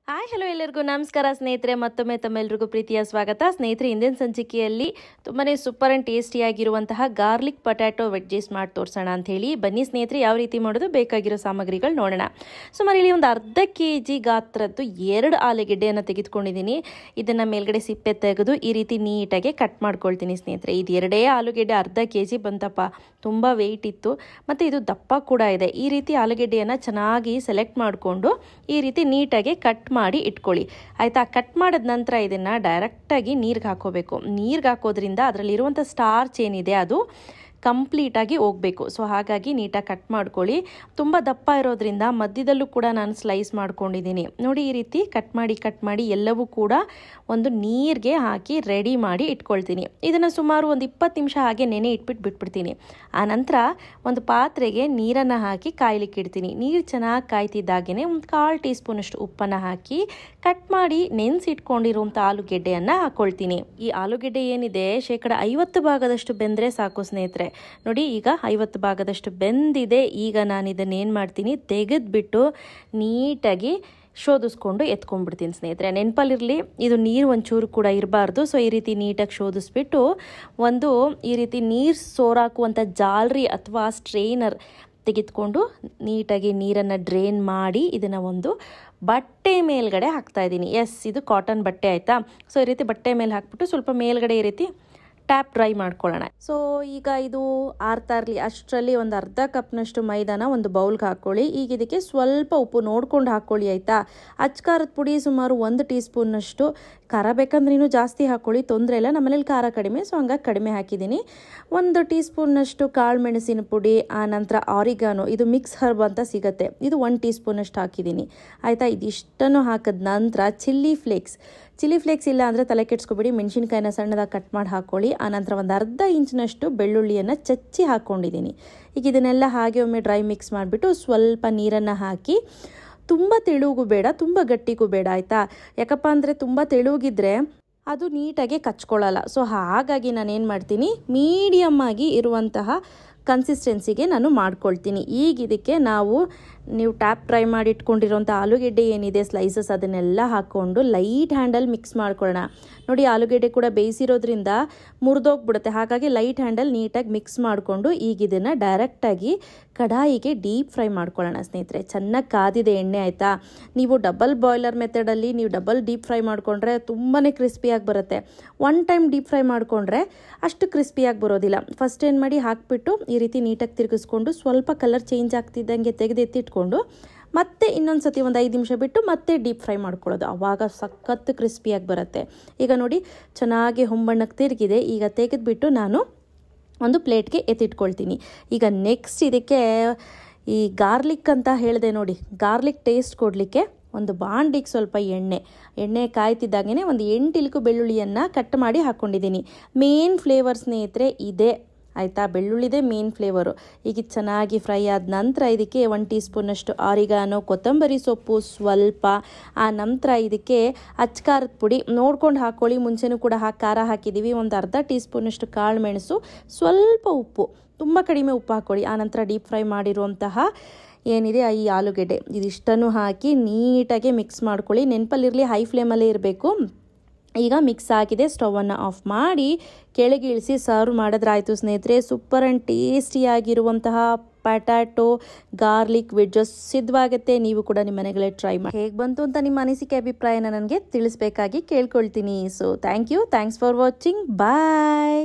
Hi hello ಎಲ್ಲರಿಗೂ ನಮಸ್ಕಾರ ಸ್ನೇಹಿತರೆ, ಮತ್ತೊಮ್ಮೆ ತಮ್ಮೆಲ್ಲರಿಗೂ ಪ್ರೀತಿಯ ಸ್ವಾಗತ. ಸ್ನೇಹಿತರೆ, ಇಂದಿನ ಸಂಚಿಕೆಯಲ್ಲಿ ತುಂಬಾ ಸೂಪರ್ ಆ್ಯಂಡ್ ಟೇಸ್ಟಿಯಾಗಿರುವಂತಹ ಗಾರ್ಲಿಕ್ ಪೊಟ್ಯಾಟೊ ವೆಜ್ಜೀಸ್ ಮಾಡಿ ತೋರಿಸೋಣ ಅಂತ ಹೇಳಿ ಬನ್ನಿ ಸ್ನೇಹಿತರೆ. ಯಾವ ರೀತಿ ಮಾಡೋದು, ಬೇಕಾಗಿರೋ ಸಾಮಗ್ರಿಗಳು ನೋಡೋಣ. ಸುಮಾರು ಇಲ್ಲಿ ಒಂದು ಅರ್ಧ kg ಗಾತ್ರದ್ದು 2 ಆಲೂಗೆಡ್ಡೆಯನ್ನು ತೆಗೆದುಕೊಂಡಿದ್ದೀನಿ. ಇದನ್ನು ಮೇಲ್ಗಡೆ ಸಿಪ್ಪೆ ತೆಗೆದು ಈ ರೀತಿ ನೀಟಾಗಿ ಕಟ್ ಮಾಡ್ಕೊಳ್ತೀನಿ ಸ್ನೇಹಿತರೆ. ಇದು 2 ಆಲೂಗೆಡ್ಡೆ ಅರ್ಧ kg ಬಂತಪ್ಪ, ತುಂಬ ವೆಯ್ಟ್ ಇತ್ತು ಮತ್ತು ಇದು ದಪ್ಪ ಕೂಡ ಇದೆ. ಈ ರೀತಿ ಆಲೂಗೆಡ್ಡೆಯನ್ನು ಚೆನ್ನಾಗಿ ಸೆಲೆಕ್ಟ್ ಮಾಡಿಕೊಂಡು ಈ ರೀತಿ ನೀಟಾಗಿ ಕಟ್ ಮಾಡಿ ಇಟ್ಕೊಳ್ಳಿ ಆಯ್ತಾ. ಕಟ್ ಮಾಡಿದ ನಂತರ ಇದನ್ನು ಡೈರೆಕ್ಟಾಗಿ ನೀರಿಗೆ ಹಾಕೋಬೇಕು. ನೀರಿಗೆ ಹಾಕೋದ್ರಿಂದ ಅದರಲ್ಲಿರುವಂಥ ಸ್ಟಾರ್ಚ್ ಏನಿದೆ ಅದು ಕಂಪ್ಲೀಟಾಗಿ ಹೋಗಬೇಕು. ಸೊ ಹಾಗಾಗಿ ನೀಟಾಗಿ ಕಟ್ ಮಾಡ್ಕೊಳ್ಳಿ. ತುಂಬ ದಪ್ಪ ಇರೋದ್ರಿಂದ ಮಧ್ಯದಲ್ಲೂ ಕೂಡ ನಾನು ಸ್ಲೈಸ್ ಮಾಡ್ಕೊಂಡಿದ್ದೀನಿ ನೋಡಿ. ಈ ರೀತಿ ಕಟ್ ಮಾಡಿ ಎಲ್ಲವೂ ಕೂಡ ಒಂದು ನೀರಿಗೆ ಹಾಕಿ ರೆಡಿ ಮಾಡಿ ಇಟ್ಕೊಳ್ತೀನಿ. ಇದನ್ನು ಸುಮಾರು ಒಂದು 20 ನಿಮಿಷ ಹಾಗೆ ನೆನೆ ಬಿಟ್ಬಿಡ್ತೀನಿ. ಆನಂತರ ಒಂದು ಪಾತ್ರೆಗೆ ನೀರನ್ನು ಹಾಕಿ ಕಾಯ್ಲಿಕ್ಕೆ ಇಡ್ತೀನಿ. ನೀರು ಚೆನ್ನಾಗಿ ಕಾಯ್ತಿದ್ದಾಗೇ ಒಂದು 1/4 ಟೀ ಸ್ಪೂನಷ್ಟು ಉಪ್ಪನ್ನು ಹಾಕಿ ಕಟ್ ಮಾಡಿ ನೆನೆಸಿಟ್ಕೊಂಡಿರುವಂಥ ಆಲೂಗೆಡ್ಡೆಯನ್ನು ಹಾಕ್ಕೊಳ್ತೀನಿ. ಈ ಆಲೂಗೆಡ್ಡೆ ಏನಿದೆ 50% ಬೆಂದರೆ ಸಾಕು ಸ್ನೇಹಿತರೆ. ನೋಡಿ, ಈಗ 50 ಭಾಗದಷ್ಟು ಬೆಂದಿದೆ. ಈಗ ನಾನು ಇದನ್ನು ಏನು ಮಾಡ್ತೀನಿ, ತೆಗೆದ್ಬಿಟ್ಟು ನೀಟಾಗಿ ಶೋಧಿಸ್ಕೊಂಡು ಎತ್ಕೊಂಡ್ಬಿಡ್ತೀನಿ ಸ್ನೇಹಿತರೆ. ನೆನಪಲ್ಲಿರಲಿ, ಇದು ನೀರು ಒಂಚೂರು ಕೂಡ ಇರಬಾರ್ದು. ಸೊ ಈ ರೀತಿ ನೀಟಾಗಿ ಶೋಧಿಸ್ಬಿಟ್ಟು ಒಂದು ಈ ರೀತಿ ನೀರು ಸೋರಾಕುವಂಥ ಜಾಲರಿ ಅಥವಾ ಸ್ಟ್ರೈನರ್ ತೆಗೆದುಕೊಂಡು ನೀಟಾಗಿ ನೀರನ್ನು ಡ್ರೈನ್ ಮಾಡಿ ಇದನ್ನು ಒಂದು ಬಟ್ಟೆ ಮೇಲ್ಗಡೆ ಹಾಕ್ತಾ ಇದ್ದೀನಿ. ಎಸ್, ಇದು ಕಾಟನ್ ಬಟ್ಟೆ ಆಯಿತಾ. ಸೊ ಈ ರೀತಿ ಬಟ್ಟೆ ಮೇಲೆ ಹಾಕ್ಬಿಟ್ಟು ಸ್ವಲ್ಪ ಮೇಲ್ಗಡೆ ಈ ರೀತಿ ಟ್ಯಾಪ್ ಡ್ರೈ ಮಾಡ್ಕೊಳ್ಳೋಣ. ಸೊ ಈಗ ಇದು ಆರ್ತಾ ಇರಲಿ ಅಷ್ಟರಲ್ಲಿ ಒಂದು ಅರ್ಧ ಕಪ್ನಷ್ಟು ಮೈದಾನ ಒಂದು ಬೌಲ್ಗೆ ಹಾಕ್ಕೊಳ್ಳಿ. ಈಗ ಇದಕ್ಕೆ ಸ್ವಲ್ಪ ಉಪ್ಪು ನೋಡ್ಕೊಂಡು ಹಾಕ್ಕೊಳ್ಳಿ ಆಯಿತಾ. ಅಚ್ಕಾರದ ಪುಡಿ ಸುಮಾರು 1 ಟೀ ಸ್ಪೂನ್ನಷ್ಟು. ಖಾರ ಬೇಕಂದ್ರೆ ಇನ್ನೂ ಜಾಸ್ತಿ ಹಾಕ್ಕೊಳ್ಳಿ, ತೊಂದರೆ ಇಲ್ಲ. ನಮ್ಮನೇಲಿ ಖಾರ ಕಡಿಮೆ, ಸೊ ಹಂಗಾಗಿ ಕಡಿಮೆ ಹಾಕಿದ್ದೀನಿ. 1 ಟೀ ಸ್ಪೂನ್ನಷ್ಟು ಕಾಳು ಮೆಣಸಿನ ಪುಡಿ, ಆನಂತರ ಆರಿಗಾನೋ, ಇದು ಮಿಕ್ಸ್ ಹರ್ಬ್ ಅಂತ ಸಿಗುತ್ತೆ, ಇದು 1 ಟೀ ಸ್ಪೂನಷ್ಟು ಹಾಕಿದ್ದೀನಿ ಆಯಿತಾ. ಇದಿಷ್ಟನ್ನು ಹಾಕಿದ ನಂತರ ಚಿಲ್ಲಿ ಫ್ಲೇಕ್ಸ್ ಇಲ್ಲ ಅಂದರೆ ತಲೆ ಕೆಡ್ಸ್ಕೊಬೇಡಿ, ಮೆಣಸಿನ್ಕಾಯಿನ ಸಣ್ಣದಾಗಿ ಕಟ್ ಮಾಡಿ ಹಾಕ್ಕೊಳ್ಳಿ. ಆನಂತರ ಒಂದು ಅರ್ಧ ಇಂಚಿನಷ್ಟು ಬೆಳ್ಳುಳ್ಳಿಯನ್ನು ಚಚ್ಚಿ ಹಾಕ್ಕೊಂಡಿದ್ದೀನಿ. ಈಗ ಇದನ್ನೆಲ್ಲ ಹಾಗೆ ಒಮ್ಮೆ ಡ್ರೈ ಮಿಕ್ಸ್ ಮಾಡಿಬಿಟ್ಟು ಸ್ವಲ್ಪ ನೀರನ್ನು ಹಾಕಿ, ತುಂಬ ತೆಳುಗೂ ಬೇಡ ತುಂಬ ಗಟ್ಟಿಗೂ ಬೇಡ ಆಯಿತಾ. ಯಾಕಪ್ಪ ಅಂದರೆ ತುಂಬ ತೆಳುಗಿದ್ರೆ ಅದು ನೀಟಾಗಿ ಕಚ್ಕೊಳ್ಳಲ್ಲ. ಸೊ ಹಾಗಾಗಿ ನಾನೇನು ಮಾಡ್ತೀನಿ, ಮೀಡಿಯಮ್ ಆಗಿ ಇರುವಂತಹ ಕನ್ಸಿಸ್ಟೆನ್ಸಿಗೆ ನಾನು ಮಾಡ್ಕೊಳ್ತೀನಿ. ಈಗ ಇದಕ್ಕೆ ನೀವು ಟ್ಯಾಪ್ ಫ್ರೈ ಮಾಡಿ ಇಟ್ಕೊಂಡಿರೋಂಥ ಆಲೂಗೆಡ್ಡೆ ಏನಿದೆ ಸ್ಲೈಸಸ್ ಅದನ್ನೆಲ್ಲ ಹಾಕ್ಕೊಂಡು ಲೈಟ್ ಹ್ಯಾಂಡಲ್ಲಿ ಮಿಕ್ಸ್ ಮಾಡ್ಕೊಳ್ಳೋಣ. ನೋಡಿ, ಆಲೂಗೆಡ್ಡೆ ಕೂಡ ಬೇಯಿಸಿರೋದ್ರಿಂದ ಮುರಿದೋಗ್ಬಿಡುತ್ತೆ, ಹಾಗಾಗಿ ಲೈಟ್ ಹ್ಯಾಂಡಲ್ಲಿ ನೀಟಾಗಿ ಮಿಕ್ಸ್ ಮಾಡಿಕೊಂಡು ಈಗ ಇದನ್ನು ಡೈರೆಕ್ಟಾಗಿ ಕಡಾಯಿಗೆ ಡೀಪ್ ಫ್ರೈ ಮಾಡ್ಕೊಳ್ಳೋಣ ಸ್ನೇಹಿತರೆ. ಚೆನ್ನಾಗಿ ಕಾದಿದೆ ಎಣ್ಣೆ ಆಯಿತಾ. ನೀವು ಡಬಲ್ ಬಾಯ್ಲರ್ ಮೆಥಡಲ್ಲಿ ನೀವು ಡಬಲ್ ಡೀಪ್ ಫ್ರೈ ಮಾಡಿಕೊಂಡ್ರೆ ತುಂಬಾ ಕ್ರಿಸ್ಪಿಯಾಗಿ ಬರುತ್ತೆ. 1 ಟೈಮ್ ಡೀಪ್ ಫ್ರೈ ಮಾಡಿಕೊಂಡ್ರೆ ಅಷ್ಟು ಕ್ರಿಸ್ಪಿಯಾಗಿ ಬರೋದಿಲ್ಲ. ಫಸ್ಟ್ ಏನು ಮಾಡಿ, ಹಾಕಿಬಿಟ್ಟು ಈ ರೀತಿ ನೀಟಾಗಿ ತಿರುಗಿಸ್ಕೊಂಡು ಸ್ವಲ್ಪ ಕಲರ್ ಚೇಂಜ್ ಆಗ್ತಿದ್ದಂಗೆ ತೆಗೆದೆತ್ತಿಟ್ಕೊಂಡು ಮತ್ತೆ ಇನ್ನೊಂದು ಸತಿ ಒಂದು 5 ನಿಮಿಷ ಬಿಟ್ಟು ಮತ್ತೆ ಡೀಪ್ ಫ್ರೈ ಮಾಡ್ಕೊಳ್ಳೋದು. ಆವಾಗ ಸಖತ್ ಕ್ರಿಸ್ಪಿಯಾಗಿ ಬರುತ್ತೆ. ಈಗ ನೋಡಿ, ಚೆನ್ನಾಗಿ ಹೊಂಬಣ್ಣಕ್ಕೆ ತಿರುಗಿದೆ. ಈಗ ತೆಗೆದುಬಿಟ್ಟು ನಾನು ಒಂದು ಪ್ಲೇಟ್ಗೆ ಎತ್ತಿಟ್ಕೊಳ್ತೀನಿ. ಈಗ ನೆಕ್ಸ್ಟ್ ಇದಕ್ಕೆ ಈ ಗಾರ್ಲಿಕ್ ಅಂತ ಹೇಳಿದೆ ನೋಡಿ, ಗಾರ್ಲಿಕ್ ಟೇಸ್ಟ್ ಕೊಡಲಿಕ್ಕೆ ಒಂದು ಬಾಂಡಿಗೆ ಸ್ವಲ್ಪ ಎಣ್ಣೆ ಕಾಯ್ತಿದ್ದಾಗೇ ಒಂದು 8 ಇಲುಕು ಬೆಳ್ಳುಳ್ಳಿಯನ್ನು ಕಟ್ ಮಾಡಿ ಹಾಕ್ಕೊಂಡಿದ್ದೀನಿ. ಮೇನ್ ಫ್ಲೇವರ್ ಸ್ನೇಹಿತರೆ ಇದೆ ಆಯಿತಾ, ಬೆಳ್ಳುಳ್ಳಿದೆ ಮೇನ್ ಫ್ಲೇವರು. ಈಗ ಚೆನ್ನಾಗಿ ಫ್ರೈ ಆದ ನಂತರ ಇದಕ್ಕೆ 1 ಟೀ ಸ್ಪೂನಷ್ಟು ಆರಿಗಾನೋ, ಕೊತ್ತಂಬರಿ ಸೊಪ್ಪು ಸ್ವಲ್ಪ, ಆ ನಂತರ ಇದಕ್ಕೆ ಅಚ್ಕಾರದ ಪುಡಿ ನೋಡ್ಕೊಂಡು ಹಾಕ್ಕೊಳ್ಳಿ. ಮುಂಚೆನೂ ಕೂಡ ಖಾರ ಹಾಕಿದ್ದೀವಿ. ಒಂದು ಅರ್ಧ ಟೀ ಸ್ಪೂನಷ್ಟು ಕಾಳು ಮೆಣಸು, ಸ್ವಲ್ಪ ಉಪ್ಪು, ತುಂಬ ಕಡಿಮೆ ಉಪ್ಪು ಹಾಕ್ಕೊಳ್ಳಿ. ಆನಂತರ ಡೀಪ್ ಫ್ರೈ ಮಾಡಿರುವಂತಹ ಏನಿದೆ ಈ ಆಲೂಗೆಡ್ಡೆ ಇದಿಷ್ಟನ್ನು ಹಾಕಿ ನೀಟಾಗಿ ಮಿಕ್ಸ್ ಮಾಡ್ಕೊಳ್ಳಿ. ನೆನಪಲ್ಲಿರಲಿ, ಹೈ ಫ್ಲೇಮಲ್ಲೇ ಇರಬೇಕು. ಈಗ ಮಿಕ್ಸ್ ಆಗಿದೆ, ಸ್ಟವನ್ನು ಆಫ್ ಮಾಡಿ ಕೆಳಗೆ ಇಳಿಸಿ ಸರ್ವ್ ಮಾಡಿದ್ರಾಯ್ತು ಸ್ನೇಹಿತರೆ. ಸೂಪರ್ ಆ್ಯಂಡ್ ಟೇಸ್ಟಿಯಾಗಿರುವಂತಹ ಪೊಟ್ಯಾಟೊ ಗಾರ್ಲಿಕ್ ವೆಜ್ಜಸ್ ಸಿದ್ಧವಾಗುತ್ತೆ. ನೀವು ಕೂಡ ನಿಮ್ಮ ಮನೆಗಳೇ ಟ್ರೈ ಮಾಡಿ ಹೇಗೆ ಬಂತು ಅಂತ ನಿಮ್ಮ ಅನಿಸಿಕೆ ಅಭಿಪ್ರಾಯನ ನನಗೆ ತಿಳಿಸ್ಬೇಕಾಗಿ ಕೇಳ್ಕೊಳ್ತೀನಿ. So thanks for watching. Bye.